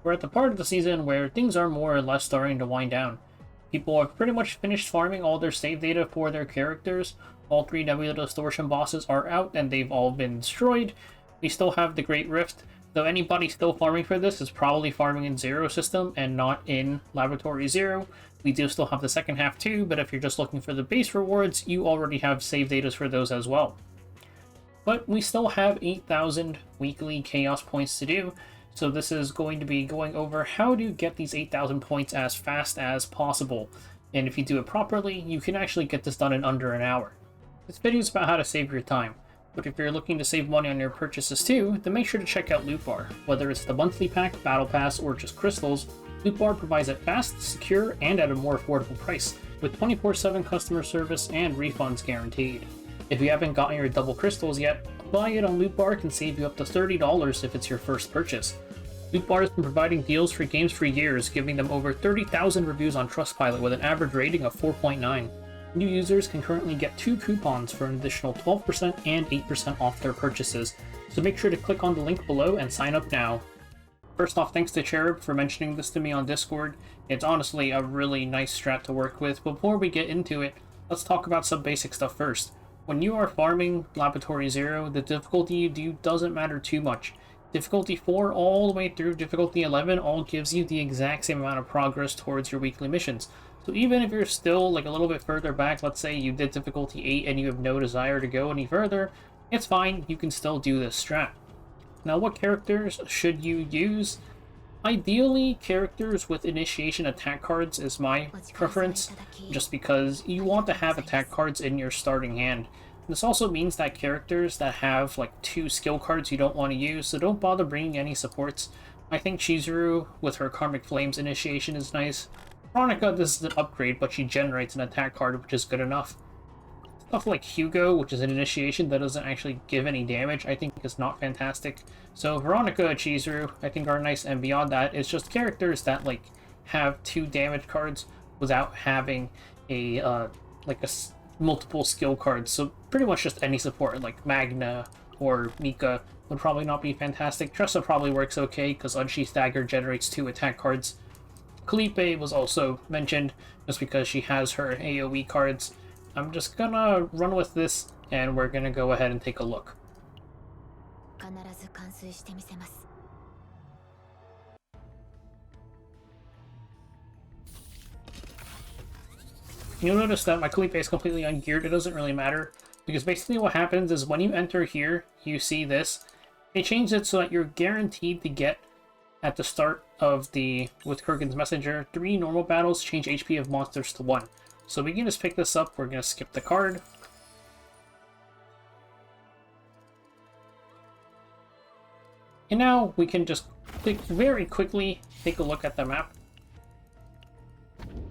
We're at the part of the season where things are more or less starting to wind down. People have pretty much finished farming all their save data for their characters. All 3 Nebula Distortion bosses are out and they've all been destroyed. We still have the Great Rift, though anybody still farming for this is probably farming in Zero System and not in Laboratory Zero. We do still have the second half too, but if you're just looking for the base rewards, you already have save data for those as well. But we still have 8,000 weekly Chaos points to do, so this is going to be going over how to get these 8,000 points as fast as possible. And if you do it properly, you can actually get this done in under an hour. This video is about how to save your time, but if you're looking to save money on your purchases too, then make sure to check out Loot Bar. Whether it's the monthly pack, battle pass, or just crystals, Loot Bar provides it fast, secure, and at a more affordable price, with 24/7 customer service and refunds guaranteed. If you haven't gotten your double crystals yet, buying it on Loot Bar can save you up to $30 if it's your first purchase. Loot Bar has been providing deals for games for years, giving them over 30,000 reviews on Trustpilot with an average rating of 4.9. New users can currently get 2 coupons for an additional 12% and 8% off their purchases, so make sure to click on the link below and sign up now. First off, thanks to Cherub for mentioning this to me on Discord. It's honestly a really nice strat to work with. Before we get into it, let's talk about some basic stuff first. When you are farming Laboratory Zero, the difficulty you do doesn't matter too much. Difficulty 4 all the way through difficulty 11 all gives you the exact same amount of progress towards your weekly missions. So even if you're still like a little bit further back, let's say you did difficulty 8 and you have no desire to go any further, it's fine, you can still do this strat. Now what characters should you use? Ideally, characters with initiation attack cards is my preference, just because you want to have attack cards in your starting hand. This also means that characters that have like 2 skill cards you don't want to use, so don't bother bringing any supports. I think Chizuru with her Karmic Flames initiation is nice. Veronica, this is an upgrade, but she generates an attack card, which is good enough. Stuff like Hugo, which is an initiation that doesn't actually give any damage, I think is not fantastic. So Veronica and Chizuru, I think are nice, and beyond that, it's just characters that like have 2 damage cards without having a multiple skill cards. So pretty much just any support, like Magna or Mika would probably not be fantastic. Tressa probably works okay because Unsheath Dagger generates 2 attack cards. Kalipe was also mentioned just because she has her AoE cards. I'm just gonna run with this and we're gonna go ahead and take a look. You'll notice that my Kalipe is completely ungeared. It doesn't really matter, because basically what happens is when you enter here, you see this. They changed it so that you're guaranteed to get, at the start of with Kurgan's Messenger, 3 normal battles change HP of monsters to 1. So we can just pick this up, we're going to skip the card. And now we can just very quickly take a look at the map.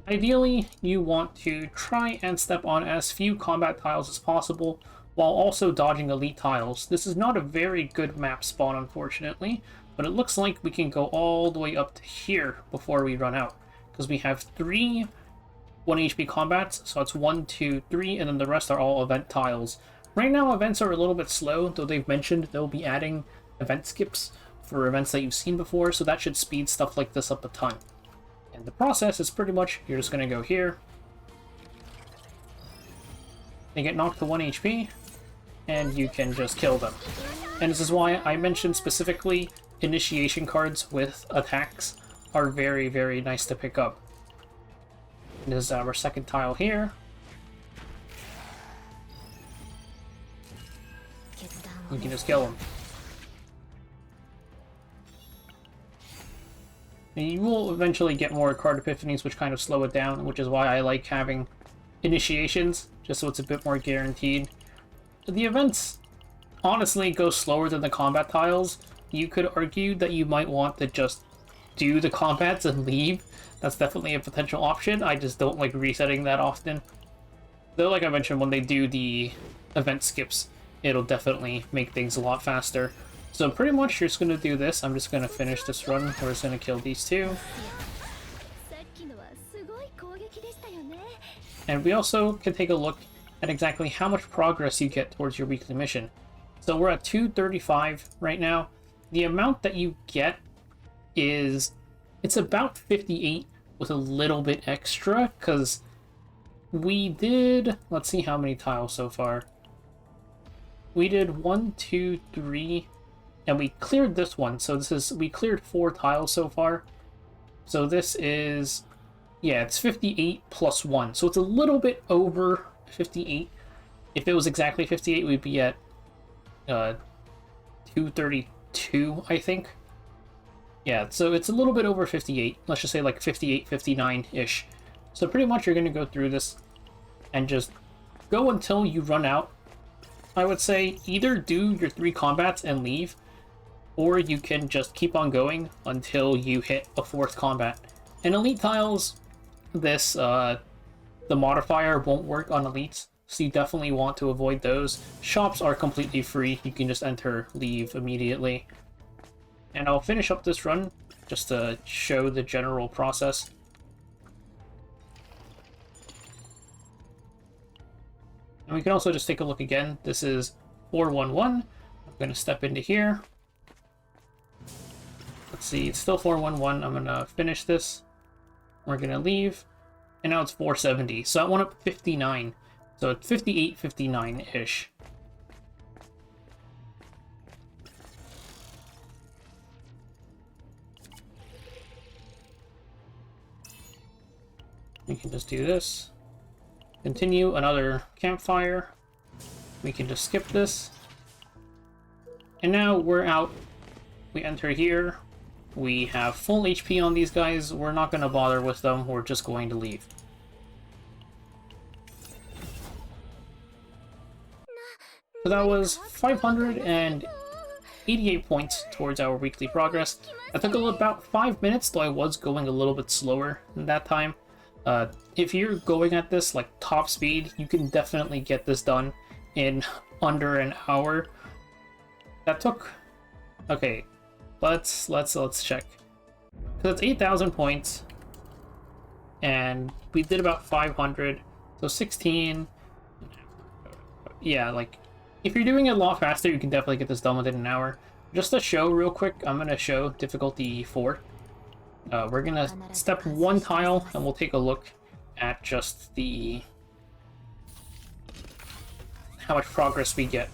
Ideally, you want to try and step on as few combat tiles as possible, while also dodging elite tiles. This is not a very good map spawn, unfortunately, but it looks like we can go all the way up to here before we run out, because we have 3 1 HP combats, so it's 1, 2, 3, and then the rest are all event tiles. Right now, events are a little bit slow, though they've mentioned they'll be adding event skips for events that you've seen before, so that should speed stuff like this up a ton. And the process is pretty much, you're just going to go here. They get knocked to 1 HP, and you can just kill them. And this is why I mentioned specifically initiation cards with attacks are very, very nice to pick up. This is our second tile here. You can just kill him. And you will eventually get more card epiphanies, which kind of slow it down, which is why I like having initiations, just so it's a bit more guaranteed. The events honestly go slower than the combat tiles. You could argue that you might want to just do the combats and leave. That's definitely a potential option. I just don't like resetting that often. Though, like I mentioned, when they do the event skips, it'll definitely make things a lot faster. So pretty much you're just going to do this. I'm just going to finish this run. We're just going to kill these 2. And we also can take a look at exactly how much progress you get towards your weekly mission. So we're at 235 right now. The amount that you get is It's about 58 with a little bit extra, because we did... Let's see how many tiles so far. We did 1, 2, 3, and we cleared this one. So this is... We cleared 4 tiles so far. So this is... Yeah, it's 58 plus 1. So it's a little bit over 58. If it was exactly 58, we'd be at 232, I think. Yeah, so it's a little bit over 58. Let's just say like 58, 59-ish. So pretty much you're going to go through this and just go until you run out. I would say either do your 3 combats and leave, or you can just keep on going until you hit a 4th combat. In Elite tiles, this, the modifier won't work on Elites, so you definitely want to avoid those. Shops are completely free. You can just enter, leave immediately. And I'll finish up this run just to show the general process. And we can also just take a look again. This is 411. I'm going to step into here. Let's see, it's still 411. I'm going to finish this. We're going to leave. And now it's 470. So that went up 59. So it's 58, 59-ish. We can just do this. Continue another campfire. We can just skip this. And now we're out. We enter here. We have full HP on these guys. We're not going to bother with them. We're just going to leave. So that was 588 points towards our weekly progress. That took about 5 minutes, though I was going a little bit slower than that time. If you're going at this like top speed, you can definitely get this done in under an hour. That took... Okay, let's check. So that's 8,000 points, and we did about 500, so 16. Yeah, like if you're doing it a lot faster, you can definitely get this done within an hour. Just to show real quick, I'm gonna show difficulty 4. We're gonna step 1 tile, and we'll take a look at just the how much progress we get.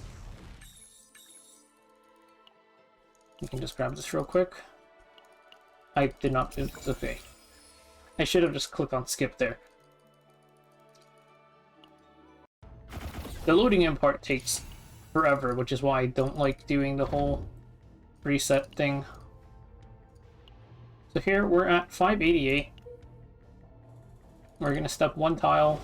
You can just grab this real quick. I did not do this. Okay. I should have just clicked on skip there. The loading in part takes forever, which is why I don't like doing the whole reset thing. So here we're at 588. We're gonna step 1 tile.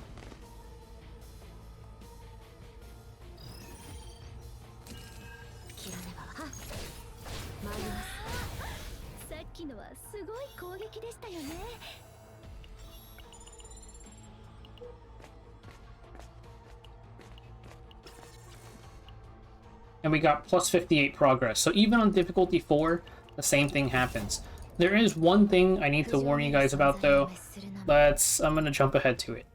And we got plus 58 progress. So even on difficulty 4, the same thing happens. There is one thing I need to warn you guys about though. I'm gonna jump ahead to it.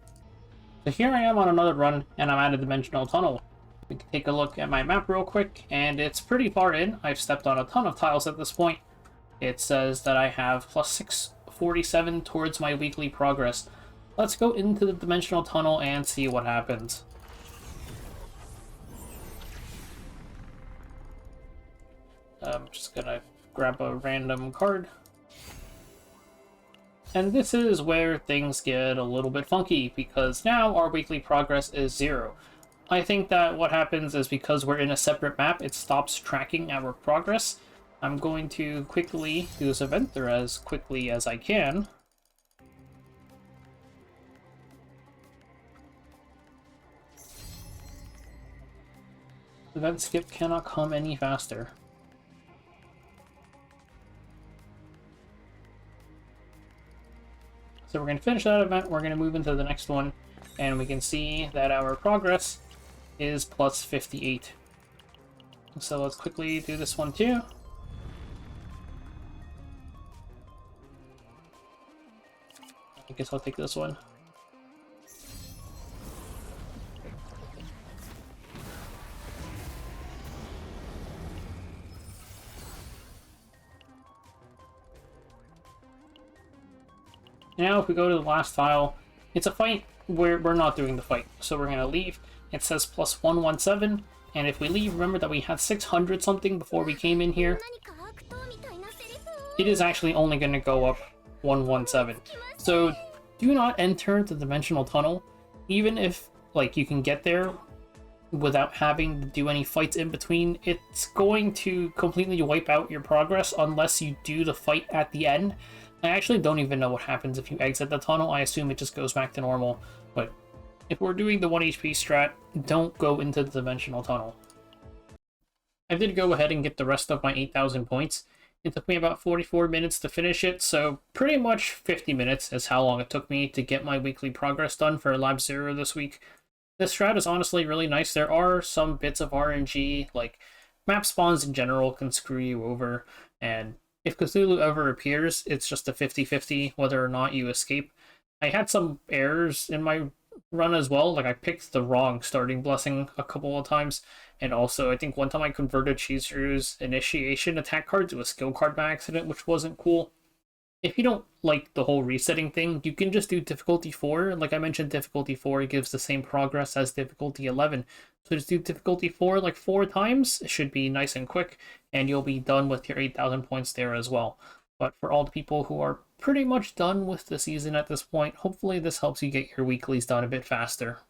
So here I am on another run, and I'm at a dimensional tunnel. We can take a look at my map real quick, and it's pretty far in. I've stepped on a ton of tiles at this point. It says that I have plus 647 towards my weekly progress. Let's go into the dimensional tunnel and see what happens. I'm just gonna grab a random card. And this is where things get a little bit funky, because now our weekly progress is 0. I think that what happens is because we're in a separate map, it stops tracking our progress. I'm going to quickly do this event, or as quickly as I can. Event skip cannot come any faster. So we're going to finish that event, we're going to move into the next one, and we can see that our progress is plus 58. So let's quickly do this one too. I guess I'll take this one. Now if we go to the last tile, it's a fight where we're not doing the fight. So we're going to leave. It says plus 117. And if we leave, remember that we had 600 something before we came in here. It is actually only going to go up 117. So do not enter the dimensional tunnel, even if like you can get there without having to do any fights in between. It's going to completely wipe out your progress unless you do the fight at the end. I actually don't even know what happens if you exit the tunnel. I assume it just goes back to normal, but if we're doing the 1 HP strat, don't go into the dimensional tunnel. I did go ahead and get the rest of my 8,000 points. It took me about 44 minutes to finish it, so pretty much 50 minutes is how long it took me to get my weekly progress done for Lab 0 this week. This strat is honestly really nice. There are some bits of RNG, like map spawns in general can screw you over, and if Cthulhu ever appears, it's just a 50-50 whether or not you escape. I had some errors in my run as well, like I picked the wrong starting blessing a couple of times, and also I think one time I converted Chizuru's initiation attack card to a skill card by accident, which wasn't cool. If you don't like the whole resetting thing, you can just do difficulty 4. Like I mentioned, difficulty 4 gives the same progress as difficulty 11. So just do difficulty 4 like 4 times. It should be nice and quick, and you'll be done with your 8,000 points there as well. But for all the people who are pretty much done with the season at this point, hopefully this helps you get your weeklies done a bit faster.